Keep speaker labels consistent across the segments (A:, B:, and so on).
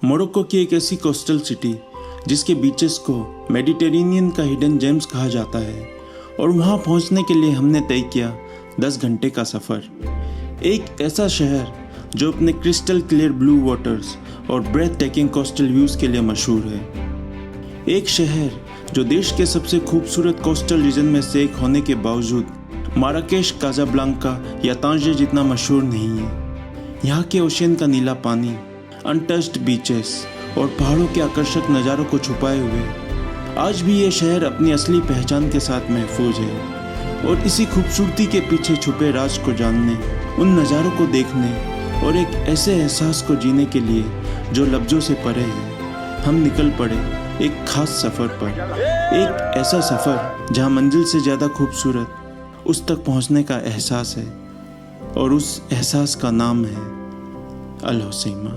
A: Morocco की एक ऐसी कोस्टल सिटी जिसके बीचेस को मेडिटेरेनियन का हिडन जेम्स कहा जाता है, और वहाँ पहुँचने के लिए हमने तय किया 10 घंटे का सफ़र। एक ऐसा शहर जो अपने क्रिस्टल क्लियर ब्लू वाटर्स और ब्रेथ टेकिंग कोस्टल व्यूज़ के लिए मशहूर है। एक शहर जो देश के सबसे खूबसूरत कोस्टल रीजन में से एक होने के बावजूद माराकेश, काज़ाब्लांका या तांजे जितना मशहूर नहीं है। यहाँ के ओशियन का नीला पानी, अनटच्ड बीचेस और पहाड़ों के आकर्षक नज़ारों को छुपाए हुए आज भी ये शहर अपनी असली पहचान के साथ महफूज है। और इसी खूबसूरती के पीछे छुपे राज को जानने, उन नज़ारों को देखने और एक ऐसे एहसास को जीने के लिए जो लफ्ज़ों से परे है, हम निकल पड़े एक खास सफ़र पर। एक ऐसा सफ़र जहाँ मंजिल से ज़्यादा खूबसूरत उस तक पहुँचने का एहसास है, और उस एहसास का नाम है अल होसैमा।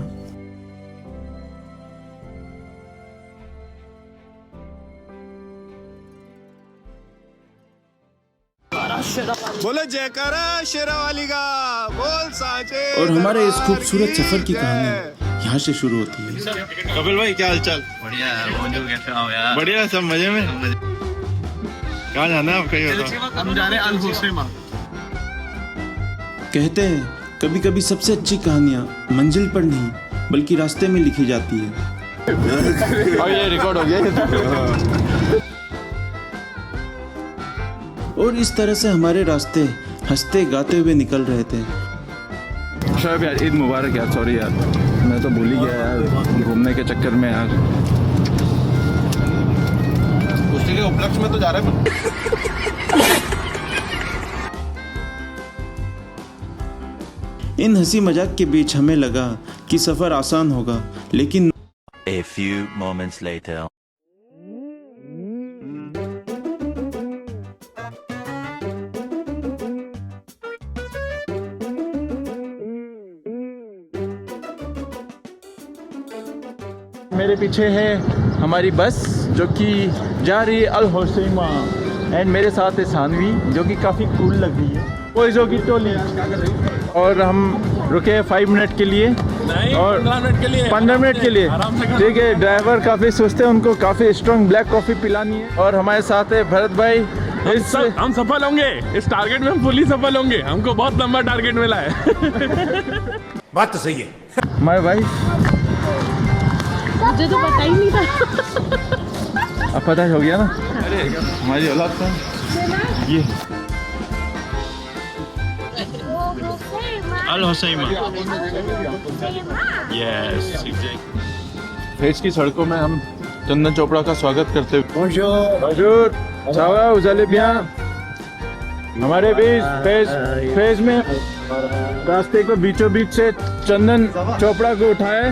B: बोलो जयकारा शेरावाली का, बोल साचे।
A: और हमारे इस खूबसूरत सफर की कहानी यहाँ से शुरू होती है।
B: कपिल भाई क्या हालचाल?
C: बढ़िया है, कैसे हो यार?
B: बढ़िया, सब मजे में। कहाँ जाना है आपका? ये बताओ।
C: हम जा रहे हैं अल होसैमा।
A: कहते हैं कभी कभी सबसे अच्छी कहानियाँ मंजिल पर नहीं बल्कि रास्ते में लिखी जाती है।
B: और ये रिकॉर्ड हो गया।
A: और इस तरह से हमारे रास्ते हंसते गाते हुए निकल रहे थे।
D: शोएब यार, ईद मुबारक यार। सॉरी यार, मैं तो भूल ही गया यार घूमने के चक्कर में यार।
B: उसी के उपलक्ष्य में तो जा रहे हैं।
A: इन हंसी मजाक के बीच हमें लगा कि सफर आसान होगा, लेकिन
E: A few moments later.
D: मेरे पीछे है हमारी बस जो कि जा रही है अल होसैमा, एंड मेरे साथ है सानवी जो कि काफ़ी कूल लग रही है। बॉयज़ों की टोली। और हम रुके हैं 5 मिनट के लिए, और 15 मिनट के लिए। ठीक है, ड्राइवर काफ़ी सुस्त है, उनको काफ़ी स्ट्रॉन्ग ब्लैक कॉफ़ी पिलानी है। और हमारे साथ है भरत भाई।
F: हम सफल होंगे, इस टारगेट में हम फुली सफल होंगे। हमको बहुत लंबा टारगेट मिला है।
B: बात तो सही है।
D: माय वाइफ,
G: मुझे तो पता ही नहीं था।
D: अब पता हो गया ना। अरे हमारी औलाद का ये
F: Al Hoceima. Yes, exactly.
D: Fez की सड़कों में हम चंदन चोपड़ा का स्वागत करते हुए। हजूर चावा उजाले बिया हमारे बीच फेज में रास्ते को बीचों बीच से चंदन चोपड़ा को उठाए।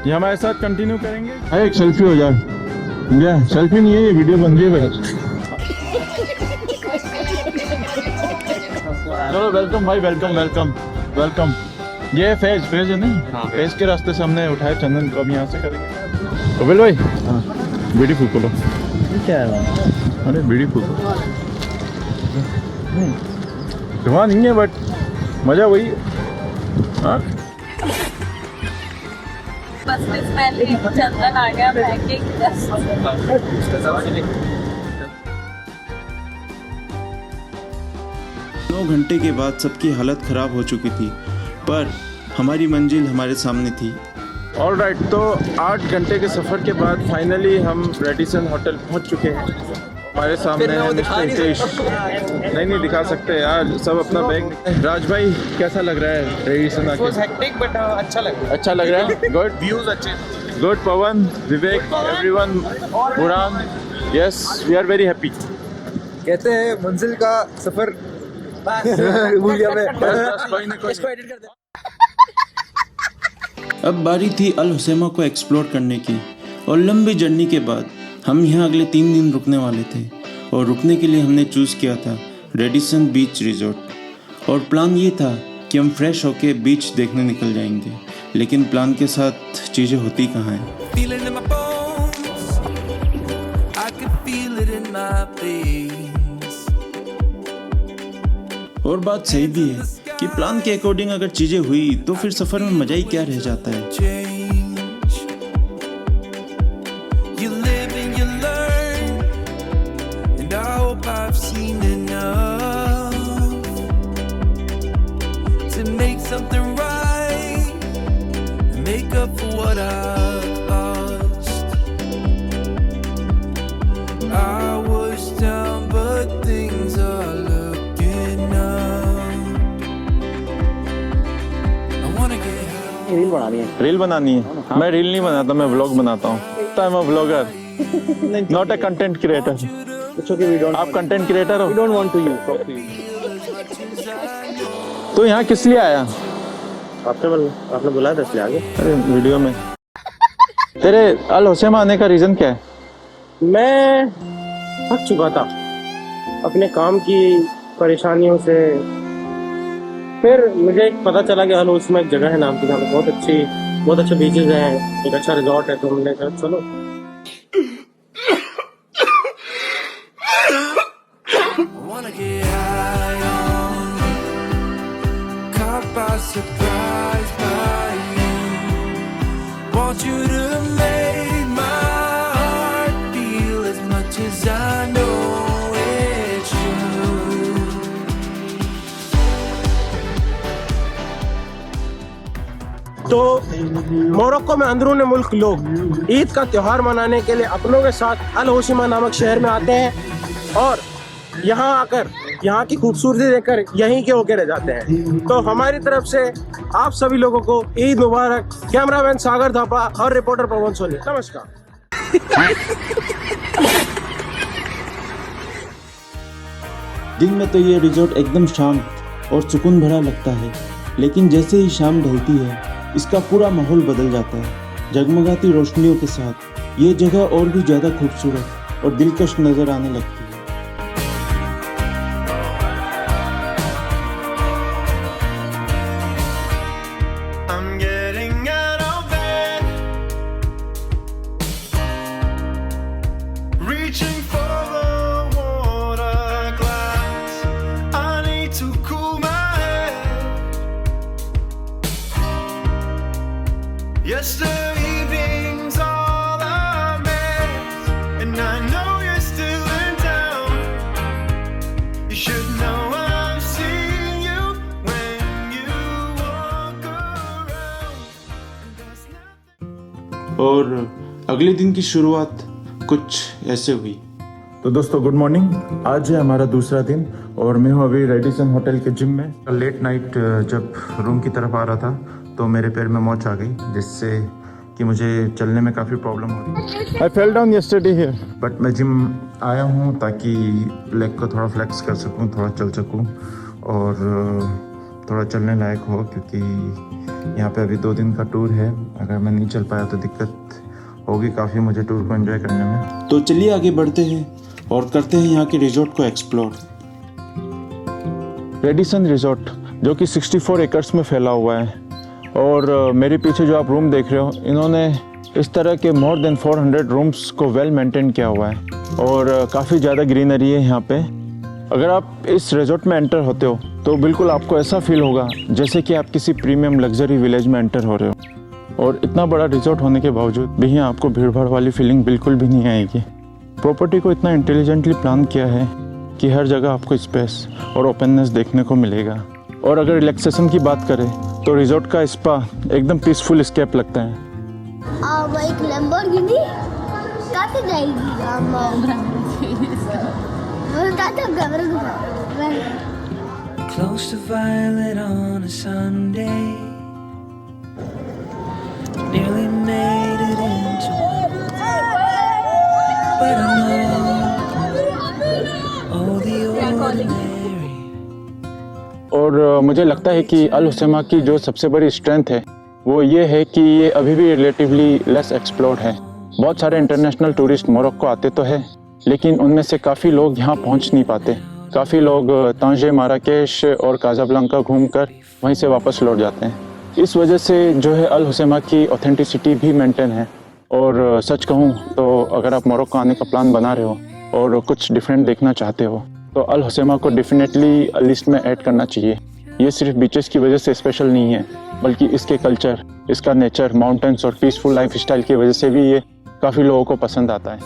D: ये हमारे साथ कंटिन्यू करेंगे। एक सेल्फी हो जाए। क्या सेल्फी नहीं है, ये वीडियो बन रही है भाई। चलो वेलकम भाई, वेलकम वेलकम वेलकम। ये फेज है नहीं? हाँ, फेज के रास्ते से हमने उठाए चंदन को। अब यहाँ से करेंगे। कपिल भाई, हाँ बीड़ी फूको लो। क्या है? अरे बीड़ी फूको। धुआं नहीं है बट मजा वही। हाँ
G: बस पहले चंदन आ गया पैकिंग।
A: 9 घंटे के बाद सबकी हालत ख़राब हो चुकी थी, पर हमारी मंजिल हमारे सामने थी।
D: ऑल राइट, तो 8 घंटे के सफ़र के बाद फाइनली हम रेडिसन होटल पहुंच चुके हैं। हमारे सामने है मिस्टर हितेश। नहीं दिखा सकते यार, सब अपना बैग। राज भाई कैसा लग रहा है रेडिसन आके?
C: हेक्टिक बट
D: अच्छा लग रहा है। गुड
C: व्यूज अच्छे।
D: गुड। पवन, विवेक, एवरीवन, बुरान, yes we are very happy.
H: कहते हैं मंजिल का सफर
A: अब बारी थी अल होसैमा को एक्सप्लोर करने की, और लंबी जर्नी के बाद हम यहाँ अगले 3 दिन रुकने वाले थे। और रुकने के लिए हमने चूज़ किया था रेडिसन बीच रिजॉर्ट। और प्लान ये था कि हम फ्रेश होके बीच देखने निकल जाएंगे, लेकिन प्लान के साथ चीज़ें होती कहाँ हैं। और बात सही भी है कि प्लान के अकॉर्डिंग अगर चीज़ें हुई तो फिर सफ़र में मज़ा ही क्या रह जाता है।
I: something right, make up for what I've lost. I was down, but things are looking up. I wanna get high.
D: Reel बनानी है? मैं रील नहीं बनाता, मैं व्लॉग बनाता हूँ। I am a vlogger, not a content creator. आप content creator हो? Don't want to you. तो यहाँ किस लिए आया?
B: आपने बुलाया था इसलिए आगे।
D: अरे वीडियो में। तेरे अल हुसैमा आने का रीजन क्या है?
J: मैं थक चुका था अपने काम की परेशानियों से। फिर मुझे पता चला कि अल हुसैमा एक जगह है नाम की, जहाँ पे बहुत अच्छे बीचेस हैं, एक अच्छा रिजॉर्ट है। तो हमने कहा चलो।
I: Wanna get high on, caught by surprise by you. Want you to make my heart feel as much as I know it's true.
J: तो मोरक्को में अंदरून मुल्क लोग ईद का त्योहार मनाने के लिए अपनों के साथ अल हुसैमा नामक शहर में आते हैं और यहाँ आकर यहाँ की खूबसूरती देखकर यहीं के होके रह जाते हैं। तो हमारी तरफ से आप सभी लोगों को ईद मुबारक। कैमरामैन सागर थापा और रिपोर्टर पवन सोनी, नमस्कार।
A: दिन में तो ये रिजॉर्ट एकदम शांत और सुकून भरा लगता है, लेकिन जैसे ही शाम ढलती है इसका पूरा माहौल बदल जाता है। जगमगाती रोशनियों के साथ ये जगह और भी ज़्यादा खूबसूरत और दिलकश नज़र आने लगती है।
I: I'm getting out of bed, reaching for the water glass. I need to cool my head. Yesterday evening's all I miss, and I know you're still in town. You should know I've seen you when you walk around. And that's nothing.
A: और अगले दिन की शुरुआत कुछ ऐसे हुई।
D: तो दोस्तों गुड मॉर्निंग। आज है हमारा दूसरा दिन और मैं हूँ अभी रेडिसन होटल के जिम में। लेट नाइट जब रूम की तरफ आ रहा था तो मेरे पैर में मोच आ गई, जिससे कि मुझे चलने में काफ़ी प्रॉब्लम हो रही। I fell down yesterday here, but मैं जिम आया हूँ ताकि लेग को थोड़ा फ्लेक्स कर सकूँ, थोड़ा चल सकूँ और थोड़ा चलने लायक हो, क्योंकि यहाँ पे अभी 2 दिन का टूर है। अगर मैं नहीं चल पाया तो दिक्कत होगी काफ़ी मुझे टूर को एंजॉय करने में।
A: तो चलिए आगे बढ़ते हैं और करते हैं यहाँ के रिजॉर्ट को एक्सप्लोर।
D: रेडिसन रिजॉर्ट जो कि 64 एकर्स में फैला हुआ है और मेरे पीछे जो आप रूम देख रहे हो, इन्होंने इस तरह के मोर देन 400 रूम्स को वेल मेंटेन किया हुआ है और काफ़ी ज़्यादा ग्रीनरी है यहाँ पे। अगर आप इस रिजॉर्ट में एंटर होते हो तो बिल्कुल आपको ऐसा फील होगा जैसे कि आप किसी प्रीमियम लग्जरी विलेज में एंटर हो रहे हो। और इतना बड़ा रिजॉर्ट होने के बावजूद भी यहाँ आपको भीड़ भाड़ वाली फीलिंग बिल्कुल भी नहीं आएगी। प्रॉपर्टी को इतना इंटेलिजेंटली प्लान किया है कि हर जगह आपको स्पेस और ओपननेस देखने को मिलेगा। और अगर रिलैक्सेशन की बात करें तो रिजॉर्ट का स्पा एकदम पीसफुल एस्केप लगता है।
K: एक लैम्बोर्गिनी कहाँ जाएगी?
I: Close to violet on a Sunday, nearly made it into one, but I know all the ordinary.
D: और मुझे लगता है कि अल हुसैमा की जो सबसे बड़ी स्ट्रेंथ है वो ये है कि ये अभी भी रिलेटिवली लेस एक्सप्लोर्ड है। बहुत सारे इंटरनेशनल टूरिस्ट मोरक्को आते तो है, लेकिन उनमें से काफ़ी लोग यहाँ पहुँच नहीं पाते। काफ़ी लोग तांजे, माराकेश और काज़ाब्लांका घूमकर वहीं से वापस लौट जाते हैं। इस वजह से जो है अल हुसैमा की ऑथेंटिसिटी भी मेंटेन है। और सच कहूँ तो अगर आप मोरक्को आने का प्लान बना रहे हो और कुछ डिफरेंट देखना चाहते हो तो अल हुसैमा को डेफिनेटली लिस्ट में ऐड करना चाहिए। ये सिर्फ बीचेस की वजह से स्पेशल नहीं है, बल्कि इसके कल्चर, इसका नेचर, माउंटेन्स और पीसफुल लाइफ स्टाइल की वजह से भी ये काफ़ी लोगों को पसंद आता है।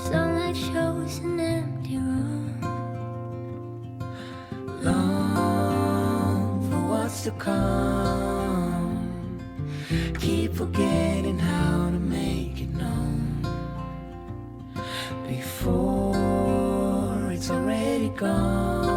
I: Long for what's to come. keep forgetting how to make it known before it's already gone.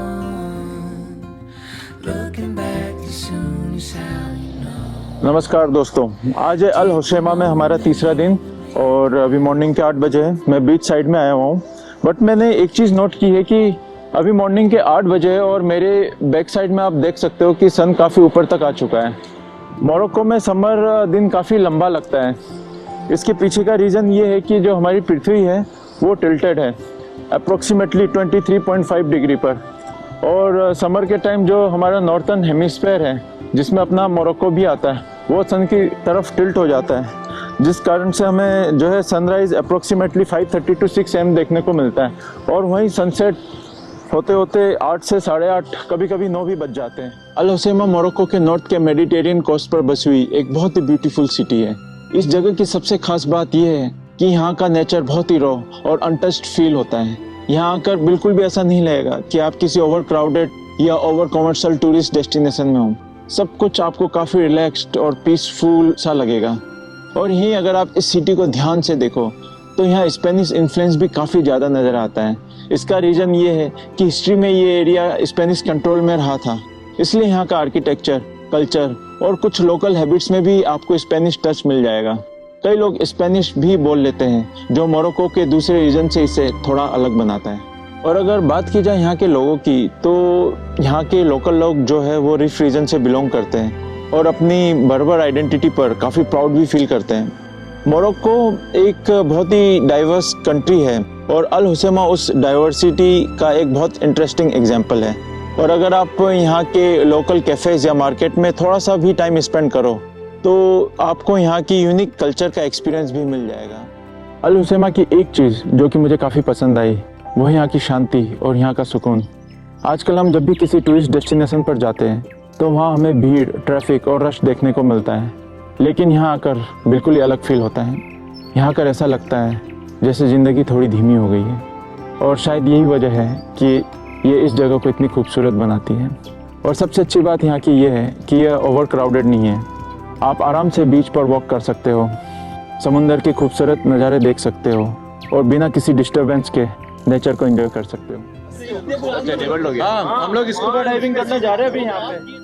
I: Looking back as soon as how you know.
D: नमस्कार दोस्तों, आज है अल होशैमा में हमारा तीसरा दिन और अभी मॉर्निंग के 8 बजे है। मैं बीच साइड में आया हुआ हूँ, बट मैंने एक चीज़ नोट की है कि अभी मॉर्निंग के 8 बजे है और मेरे बैक साइड में आप देख सकते हो कि सन काफ़ी ऊपर तक आ चुका है। मोरक्को में समर दिन काफ़ी लंबा लगता है। इसके पीछे का रीज़न ये है कि जो हमारी पृथ्वी है वो टिल्टेड है अप्रोक्सीमेटली 23.5 डिग्री पर, और समर के टाइम जो हमारा नॉर्थर्न हेमिस्फेयर है जिसमें अपना मोरक्को भी आता है वो सन की तरफ टिल्ट हो जाता है, जिस कारण से हमें जो है सनराइज़ अप्रोक्सीमेटली 5:30 to 6 AM देखने को मिलता है, और वहीं सनसेट होते होते 8 से 8:30 कभी कभी 9 भी बज जाते हैं। अल होशैमा मोरक्को के नॉर्थ के मेडिटेरियन कोस्ट पर बसी हुई एक बहुत ही ब्यूटीफुल सिटी है। इस जगह की सबसे खास बात यह है कि यहाँ का नेचर बहुत ही रॉ और अनटच्ड फील होता है। यहाँ आकर बिल्कुल भी ऐसा नहीं लगेगा कि आप किसी ओवर क्राउडेड या ओवर कमर्शियल टूरिस्ट डेस्टिनेशन में हो। सब कुछ आपको काफ़ी रिलैक्स्ड और पीसफुल सा लगेगा। और यहीं अगर आप इस सिटी को ध्यान से देखो तो यहाँ स्पेनिश इन्फ्लुएंस भी काफ़ी ज़्यादा नज़र आता है। इसका रीज़न ये है कि हिस्ट्री में ये एरिया स्पेनिश कंट्रोल में रहा था, इसलिए यहाँ का आर्किटेक्चर, कल्चर और कुछ लोकल हैबिट्स में भी आपको स्पेनिश टच मिल जाएगा। कई लोग स्पेनिश भी बोल लेते हैं, जो मोरक्को के दूसरे रीजन से इसे थोड़ा अलग बनाता है। और अगर बात की जाए यहाँ के लोगों की, तो यहाँ के लोकल लोग जो है वो रिफ रीजन से बिलोंग करते हैं और अपनी बर्बर आइडेंटिटी पर काफ़ी प्राउड भी फील करते हैं। मोरक्को एक बहुत ही डाइवर्स कंट्री है और अल होशैमा उस डाइवर्सिटी का एक बहुत इंटरेस्टिंग एग्जाम्पल है। और अगर आप यहाँ के लोकल कैफ़ेज़ या मार्केट में थोड़ा सा भी टाइम स्पेंड करो तो आपको यहाँ की यूनिक कल्चर का एक्सपीरियंस भी मिल जाएगा। अल होशैमा की एक चीज़ जो कि मुझे काफ़ी पसंद आई वो है यहाँ की शांति और यहाँ का सुकून। आजकल हम जब भी किसी टूरिस्ट डेस्टिनेशन पर जाते हैं तो वहाँ हमें भीड़, ट्रैफिक और रश देखने को मिलता है, लेकिन यहाँ आकर बिल्कुल ही अलग फील होता है। यहाँ आकर ऐसा लगता है जैसे ज़िंदगी थोड़ी धीमी हो गई है, और शायद यही वजह है कि ये इस जगह को इतनी खूबसूरत बनाती है। और सबसे अच्छी बात यहाँ की ये है कि यह ओवर क्राउडेड नहीं है। आप आराम से बीच पर वॉक कर सकते हो, समुंदर के खूबसूरत नज़ारे देख सकते हो और बिना किसी डिस्टरबेंस के नेचर को एंजॉय कर सकते हो। हाँ, हम लोग स्कूबा डाइविंग करने जा रहे हैं अभी यहाँ पे।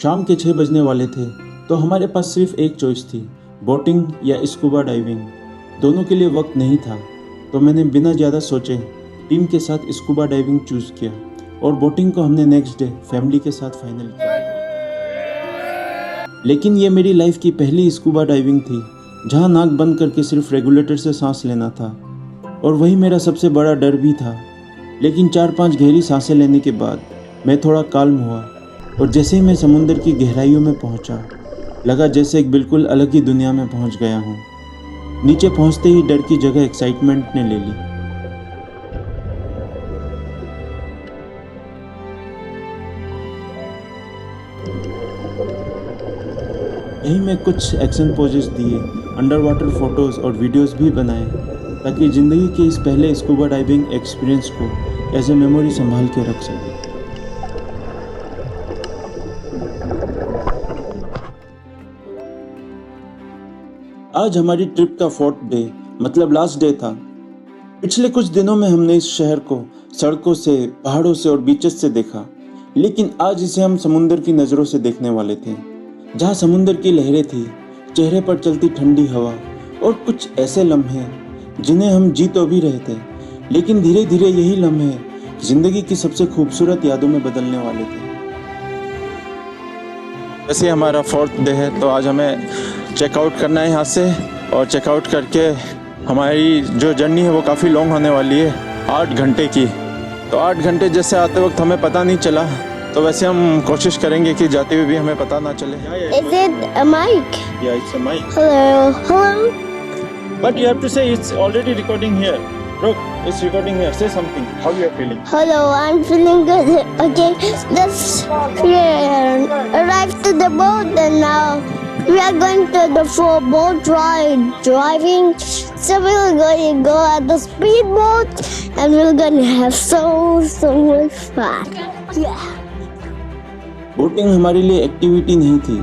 A: शाम के 6 बजने वाले थे तो हमारे पास सिर्फ एक चॉइस थी, बोटिंग या स्कूबा डाइविंग। दोनों के लिए वक्त नहीं था तो मैंने बिना ज़्यादा सोचे टीम के साथ स्कूबा डाइविंग चूज़ किया, और बोटिंग को हमने नेक्स्ट डे फैमिली के साथ फाइनल किया। लेकिन ये मेरी लाइफ की पहली स्कूबा डाइविंग थी जहाँ नाक बंद करके सिर्फ रेगुलेटर से सांस लेना था, और वही मेरा सबसे बड़ा डर भी था। लेकिन 4-5 गहरी सांसें लेने के बाद मैं थोड़ा काल्म हुआ, और जैसे ही मैं समुंदर की गहराइयों में पहुंचा, लगा जैसे एक बिल्कुल अलग ही दुनिया में पहुंच गया हूं। नीचे पहुंचते ही डर की जगह एक्साइटमेंट ने ले ली। यहीं मैं कुछ एक्शन पोजेस दिए, अंडर वाटर फोटोज़ और वीडियोस भी बनाए, ताकि ज़िंदगी के इस पहले स्कूबा डाइविंग एक्सपीरियंस को एज ए मेमोरी संभाल के रख सकें। आज हमारी ट्रिप का 4th डे मतलब लास्ट डे था। पिछले कुछ दिनों में हमने इस शहर को सड़कों से, पहाड़ों से और बीचेस से देखा, लेकिन आज इसे हम समुंदर की नज़रों से देखने वाले थे, जहाँ समुंदर की लहरें थी, चेहरे पर चलती ठंडी हवा और कुछ ऐसे लम्हे जिन्हें हम जी तो भी रहे थे, लेकिन धीरे धीरे यही लम्हे जिंदगी की सबसे खूबसूरत यादों में बदलने वाले थे।
D: वैसे हमारा 4th डे है तो आज हमें चेकआउट करना है यहाँ से, और चेकआउट करके हमारी जो जर्नी है वो काफ़ी लॉन्ग होने वाली है, 8 घंटे की। तो 8 घंटे जैसे आते वक्त हमें पता नहीं चला, तो वैसे हम कोशिश करेंगे कि जाते हुए भी हमें पता ना चले।
K: Is it a mic?
A: Yeah, it's a mic.
K: Hello. Hello.
A: But you have to say it's already recording here. Look, it's recording here. Say something. How you are feeling?
K: Hello, I'm feeling good. Okay, let's arrive to the boat and now we are going to the boat ride driving. So we're going to go at the speedboat and we're going to have so much fun. Yeah.
A: Boating हमारे लिए activity नहीं थी,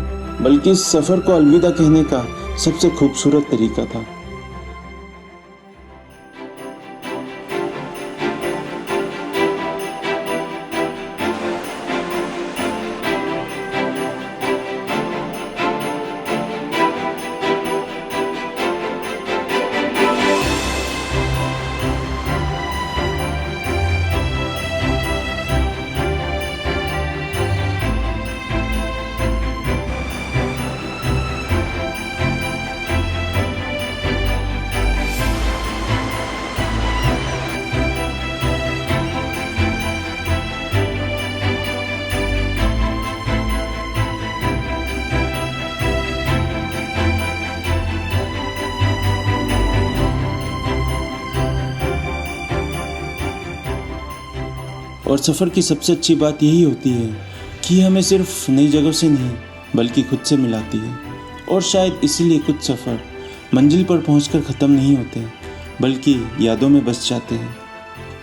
A: बल्कि इस सफ़र को अलविदा कहने का सबसे खूबसूरत तरीका था। और सफ़र की सबसे अच्छी बात यही होती है कि हमें सिर्फ नई जगह से नहीं बल्कि खुद से मिलाती है। और शायद इसीलिए कुछ सफ़र मंजिल पर पहुंचकर ख़त्म नहीं होते, बल्कि यादों में बस जाते हैं।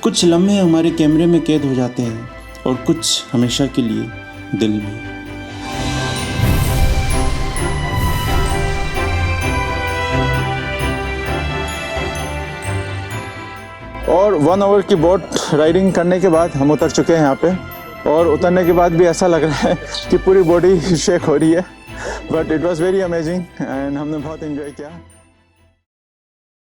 A: कुछ लम्हे हमारे कैमरे में कैद हो जाते हैं और कुछ हमेशा के लिए दिल में।
D: और 1 आवर की बोट राइडिंग करने के बाद हम उतर चुके हैं यहाँ पे, और उतरने के बाद भी ऐसा लग रहा है कि पूरी बॉडी शेक हो रही है, but it was very amazing and हमने बहुत एंजॉय किया।